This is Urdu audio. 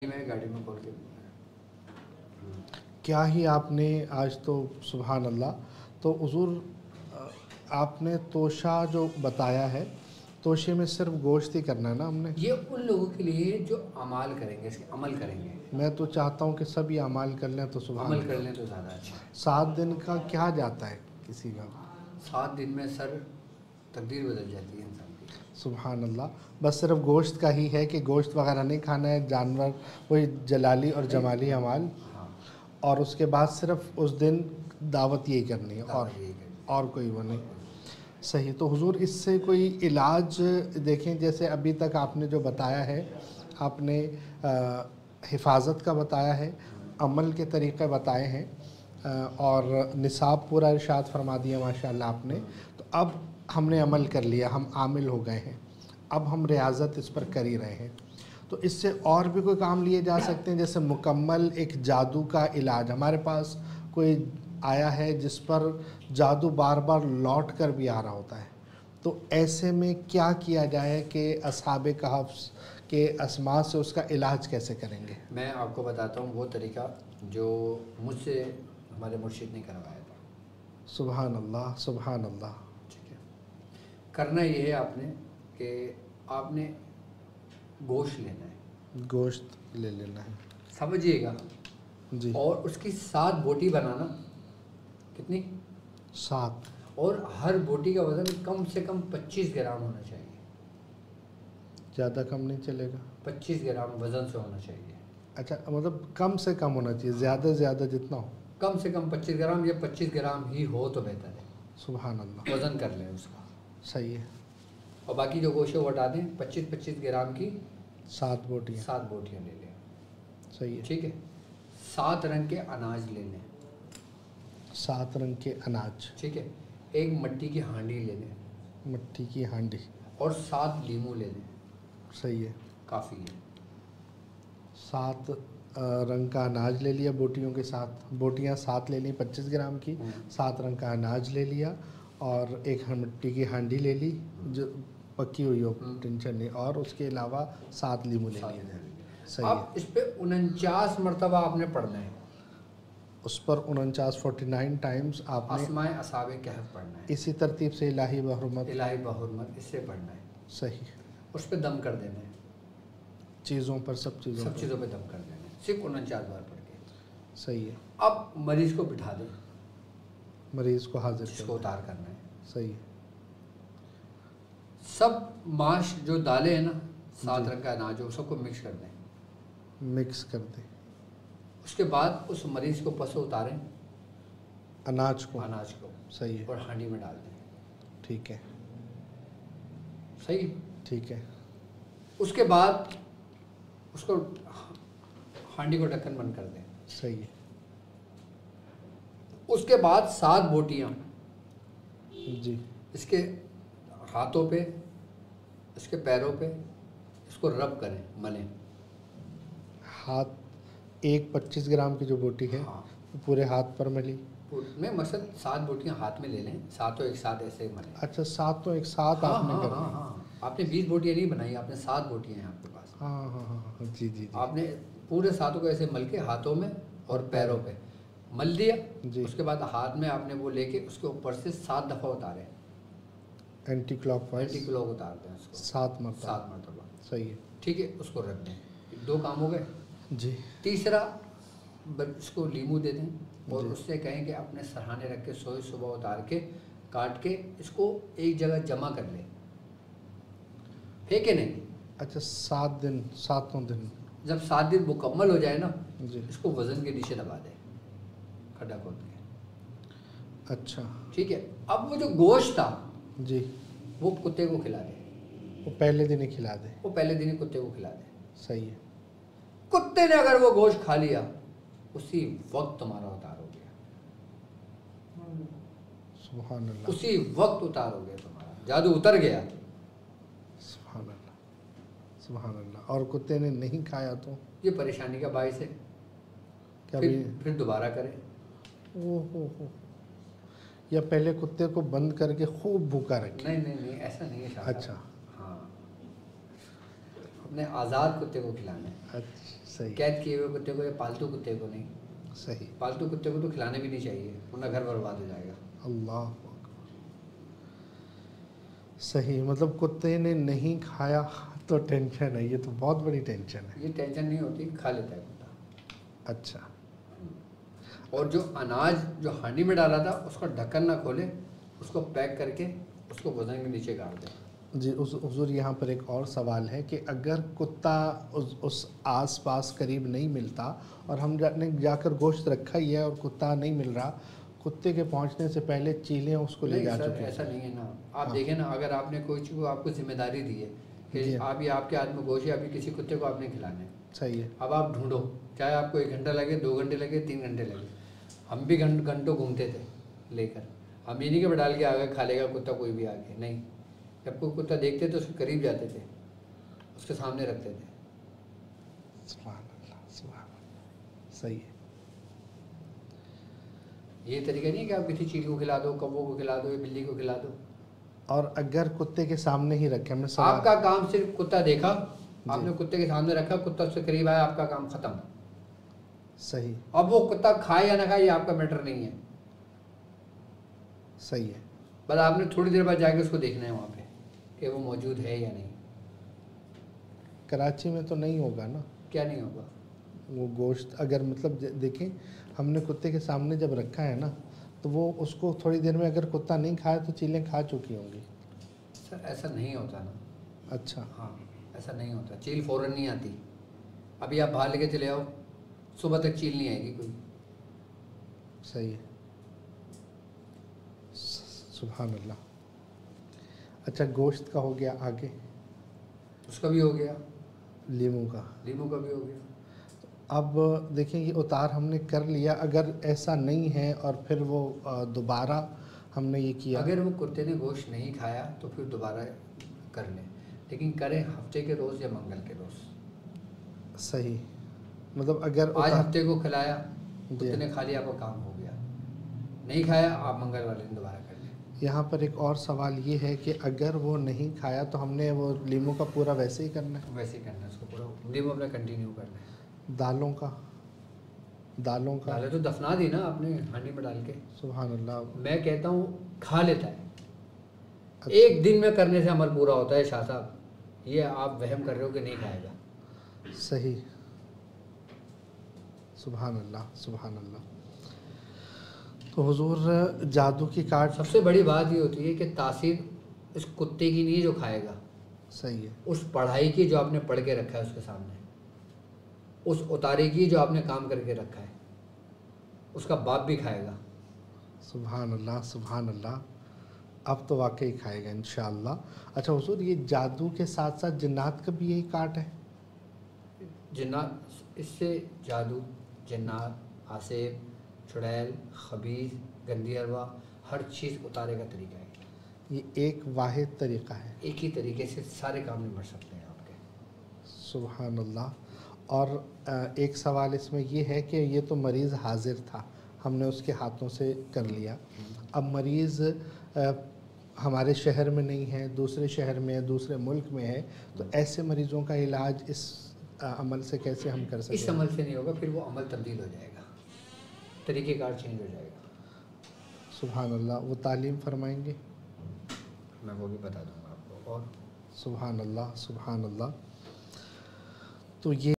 میں گاڑی میں کھول کے کیا ہی آپ نے آج تو سبحان اللہ. تو حضور آپ نے توشہ جو بتایا ہے، توشے میں صرف گوشت ہی کرنا ہے نا ہم نے؟ یہ ان لوگوں کے لیے جو اعمال کریں گے، اس کے عمل کریں گے. میں تو چاہتا ہوں کہ سب یہ اعمال کر لیں تو سبحان عمل اللہ. کر لیں تو زیادہ اچھا ہے. 7 دن کا کیا جاتا ہے کسی کا؟ 7 دن میں سر تقدیر بدل جاتی ہے انسان کی. سبحان اللہ. بس صرف گوشت کا ہی ہے کہ گوشت وغیرہ نہیں کھانا ہے، جانور وہی جلالی اور جمالی اعمال، ہاں، اور اس کے بعد صرف اس دن دعوت یہی کرنی ہے دعوت یہی کرنی ہے. اور کوئی وہ نہیں. صحیح. تو حضور اس سے کوئی علاج دیکھیں، جیسے ابھی تک آپ نے جو بتایا ہے، آپ نے حفاظت کا بتایا ہے، عمل کے طریقے بتائے ہیں، اور نصاب پورا ارشاد فرما دیا ماشاء اللہ آپ نے. تو اب ہم نے عمل کر لیا، ہم عامل ہو گئے ہیں، اب ہم ریاضت اس پر کر ہی رہے ہیں. تو اس سے اور بھی کوئی کام لیے جا سکتے ہیں، جیسے مکمل ایک جادو کا علاج. ہمارے پاس کوئی آیا ہے جس پر جادو بار بار لوٹ کر بھی آ رہا ہوتا ہے، تو ایسے میں کیا کیا جائے کہ اصحاب کہف کے اسما سے اس کا علاج کیسے کریں گے؟ میں آپ کو بتاتا ہوں وہ طریقہ جو مجھ سے ہمارے مرشد نے کروایا تھا. سبحان اللہ سبحان اللہ. ٹھیک ہے. کرنا یہ ہے آپ نے کہ آپ نے گوشت لینا ہے، گوشت لے لینا ہے. سمجھیے گا. جی. اور اس کی 7 بوٹی بنانا. کتنی؟ 7. اور ہر بوٹی کا وزن کم سے کم 25 گرام ہونا چاہیے. زیادہ کم نہیں چلے گا؟ 25 گرام وزن سے ہونا چاہیے. اچھا، مطلب کم سے کم ہونا چاہیے، زیادہ سے زیادہ جتنا ہو. کم سے کم 25 گرام یا 25 گرام ہی ہو تو بہتر ہے. سبحان اللہ. وزن کر لیں اس کا. صحیح ہے. اور باقی جو گوشت وہ ہٹا دیں. 25 گرام کی 7 بوٹیاں. 7 بوٹیاں لے لیں. صحیح ہے. ٹھیک ہے. 7 رنگ کے اناج لے لیں. 7 رنگ کے اناج. ٹھیک ہے. ایک مٹی کی ہانڈی لے لیں. مٹی کی ہانڈی. اور 7 لیمو لے لیں. صحیح ہے. کافی ہے. 7 رنگ کا اناج لے لیا بوٹیوں کے ساتھ. بوٹیاں 7 لے لیں 25 گرام کی. 7 رنگ کا اناج لے لیا، اور ایک مٹی کی ہانڈی لے لی جو پکی ہوئی ہو، ٹینشن نہیں، اور اس کے علاوہ 7 لیمو لے لیے. صحیح اب ہے. اس پہ 49 مرتبہ آپ نے پڑھنا ہے. اس پر 49 ٹائمز آپ نے اسماء اصحاب کہف پڑھنا ہے. اسی ترتیب سے الہی بحرمت. الہی بحرمت اس سے پڑھنا ہے. صحیح. اس پہ دم کر دینا ہے. چیزوں پر، سب چیزوں پہ دم کر دینا ہے، صرف 49 بار پڑھ کے. صحیح ہے. اب مریض کو بٹھا دیں. مریض کو حاضر جس کو اتار کرنا ہے. صحیح ہے. سب ماش جو دالیں ہیں نا، 7 رنگ کا اناج ہو، سب کو مکس کر دیں. مکس کر دیں. اس کے بعد اس مریض کو پسوں اتاریں. اناج کو. صحیح ہے. اور ہانڈی میں ڈال دیں. ٹھیک ہے. صحیح. ٹھیک ہے. اس کے بعد اس کو ہانڈی کو ڈھکن بند کر دیں. صحیح ہے. اس کے بعد 7 بوٹیاں جی. اس کے ہاتھوں پہ، اس کے پیروں پہ اس کو رب کریں، ملیں. ہاتھ ایک 25 گرام کی جو بوٹی ہے، ہاں، پورے ہاتھ پر ملی. میں مثلا 7 بوٹیاں ہاتھ میں لے لیں، 7 ایک ساتھ ایسے ملیں. اچھا، 7 تو ایک ساتھ آپ نے کر لی. ہاں آپ نے 20 بوٹیاں نہیں بنائی، آپ نے 7 بوٹیاں ہیں آپ کے پاس. ہاں جی جی. آپ نے پورے 7 کو ایسے مل کے ہاتھوں میں اور پیروں پہ مل دیا. اس کے بعد ہاتھ میں آپ نے وہ لے کے اس کے اوپر سے 7 دفعہ اتارے. Anticlockwise. Anti clock اتارتے ہیں اس کو 7 مرتبہ. 7 مرتبہ. صحیح ہے. ٹھیک ہے. اس کو رکھ دیں. 2 کام ہو گئے. جی. تیسرا، اس کو لیمو دے دیں اور اس سے کہیں کہ اپنے سرہانے رکھ کے سوئے صبح اتار کے کاٹ کے اس کو ایک جگہ جمع کر لیں. پھینکے نہیں. اچھا، 7 دن، 7 دن. جب 7 دن مکمل ہو جائے نا، جی، اس کو وزن کے نیچے دبا دیں، کھڈا کھود کے. اچھا. ٹھیک ہے. اب وہ جو گوشت تھا جی، وہ کتے کو کھلا دیں. وہ پہلے دن ہی کھلا دیں. وہ پہلے دن ہی کتے کو کھلا دیں. صحیح ہے. کتے نے اگر وہ گوشت کھا لیا، اسی وقت تمہارا اتار ہو گیا. سبحان اللہ. اسی وقت اتار ہو گیا تمہارا، جادو اتر گیا. سبحان اللہ سبحان اللہ. اور کتے نے نہیں کھایا تو یہ پریشانی کا باعث ہے. پھر دوبارہ کریں. او یا پہلے کتے کو بند کر کے خوب بھوکا رکھیں. نہیں ایسا نہیں ہے. اچھا. ہاں. اپنے آزاد کتے کو کھلانا ہے، اچھا صحیح قید کیے ہوئے کتے کو یا پالتو کتے کو نہیں. صحیح. پالتو کتے کو تو کھلانے بھی نہیں چاہیے ورنہ گھر برباد ہو جائے گا. اللہ صحیح. مطلب کتے نے نہیں کھایا تو ٹینشن ہے، یہ تو بہت بڑی ٹینشن ہے. یہ ٹینشن نہیں ہوتی، کھا لیتا ہے کتا. اچھا. اور جو اناج جو ہانڈی میں ڈالا تھا اس کا ڈھکن نہ کھولے، اس کو پیک کر کے اس کو وزن کے نیچے گاڑ دیں. جی حضور یہاں پر ایک اور سوال ہے کہ اگر کتا اس آس پاس قریب نہیں ملتا اور ہم نے جا کر گوشت رکھا ہی ہے اور کتا نہیں مل رہا، کتے کے پہنچنے سے پہلے چیلیں اس کو لے جا چکے ہیں. ایسا نہیں ہے نا. آپ دیکھیں نا، اگر آپ نے کوئی چیز آپ کو ذمہ داری دی ہے کہ آپ یہ آپ کے ہاتھ میں گوشت ہے، ابھی کسی کتے کو آپ نے کھلانا ہے. صحیح ہے. اب آپ ڈھونڈو، چاہے آپ کو 1 گھنٹہ لگے، 2 گھنٹے لگے، 3 گھنٹے لگے. ہم بھی گھنٹوں گھومتے تھے لے کر. ہم یہ نہیں کہ ڈال کے آ گئے کھا لے گا کتا کوئی بھی آ کے، نہیں. جب کوئی کتا دیکھتے تو اس کے قریب جاتے تھے، اس کے سامنے رکھتے تھے. سبحان اللہ سبحان اللہ. صحیح ہے. یہ طریقہ نہیں ہے کہ آپ کسی چیز کو کھلا دو، کبو کو کھلا دو یا بلی کو کھلا دو. اور اگر کتے کے سامنے ہی رکھے، ہم نے آپ کا کام صرف کتا دیکھا، آپ نے کتے کے سامنے رکھا، کتا اس سے قریب آیا، آپ کا کام ختم. صحیح. اب وہ کتا کھائے یا نہ کھائے یہ آپ کا میٹر نہیں ہے. صحیح ہے. بس آپ نے تھوڑی دیر بعد جا کے اس کو دیکھنا ہے وہاں پہ کہ وہ موجود ہے یا نہیں. کراچی میں تو نہیں ہوگا نا؟ کیا نہیں ہوگا؟ وہ گوشت اگر مطلب دیکھیں ہم نے کتے کے سامنے جب رکھا ہے نا تو وہ اس کو تھوڑی دیر میں اگر کتا نہیں کھایا تو چیلیں کھا چکی ہوں گی. سر ایسا نہیں ہوتا نا. اچھا. ہاں ایسا نہیں ہوتا. چیل فوراً نہیں آتی. ابھی آپ باہر لے کے چلے آؤ، صبح تک چیل نہیں آئے گی کوئی. صحیح ہے. سبحان اللہ. اچھا گوشت کا ہو گیا، آگے اس کا بھی ہو گیا، لیموں کا بھی ہو گیا. اب دیکھیں یہ اتار ہم نے کر لیا، اگر ایسا نہیں ہے اور پھر وہ دوبارہ ہم نے یہ کیا، اگر وہ کتے نے گوشت نہیں کھایا تو پھر دوبارہ کر لیں، لیکن کریں ہفتے کے روز یا منگل کے روز. صحیح. مطلب اگر آج ہفتے کو کھلایا، کتے نے کھا لیا، آپ کا کام ہو گیا. نہیں کھایا آپ منگل والے دن دوبارہ کر لیں. یہاں پر ایک اور سوال یہ ہے کہ اگر وہ نہیں کھایا تو ہم نے وہ لیموں کا پورا ویسے ہی کرنا ہے؟ ویسے ہی کرنا ہے اس کو پورا لیمو اپنا کنٹینیو کرنا ہے. دالوں کا دالیں تو دفنا دی نا آپ نے ہانڈی میں ڈال کے. سبحان اللہ. میں کہتا ہوں کھا لیتا ہے. ایک دن میں کرنے سے عمل پورا ہوتا ہے شاہ صاحب، یہ آپ وہم کر رہے ہو کہ نہیں کھائے گا. صحیح. سبحان اللہ سبحان اللہ. تو حضور جادو کی کارڈ سب سے بڑی بات یہ ہوتی ہے کہ تاثیر اس کتے کی نہیں ہے جو کھائے گا. صحیح ہے. اس پڑھائی کی جو آپ نے پڑھ کے رکھا ہے اس کے سامنے، اس اتارے کی جو آپ نے کام کر کے رکھا ہے، اس کا باپ بھی کھائے گا. سبحان اللہ سبحان اللہ. اب تو واقعی کھائے گا انشاءاللہ. اچھا حضور یہ جادو کے ساتھ ساتھ جنات کا بھی یہی کاٹ ہے؟ جنات، اس سے جادو، جنات، آسیب، چڑیل، خبیث، گندی ارواح، ہر چیز اتارے کا طریقہ ہے. یہ ایک واحد طریقہ ہے، ایک ہی طریقے سے سارے کام نمٹ سکتے ہیں آپ کے. سبحان اللہ. اور ایک سوال اس میں یہ ہے کہ یہ تو مریض حاضر تھا، ہم نے اس کے ہاتھوں سے کر لیا. اب مریض ہمارے شہر میں نہیں ہے، دوسرے شہر میں ہے، دوسرے ملک میں ہے، تو ایسے مریضوں کا علاج اس عمل سے کیسے ہم کر سکیں؟ اس عمل سے نہیں ہوگا، پھر وہ عمل تبدیل ہو جائے گا، طریقہ کار چینج ہو جائے گا. سبحان اللہ. وہ تعلیم فرمائیں گے؟ میں وہ بھی بتا دوں گا آپ کو. اور سبحان اللہ سبحان اللہ. تو یہ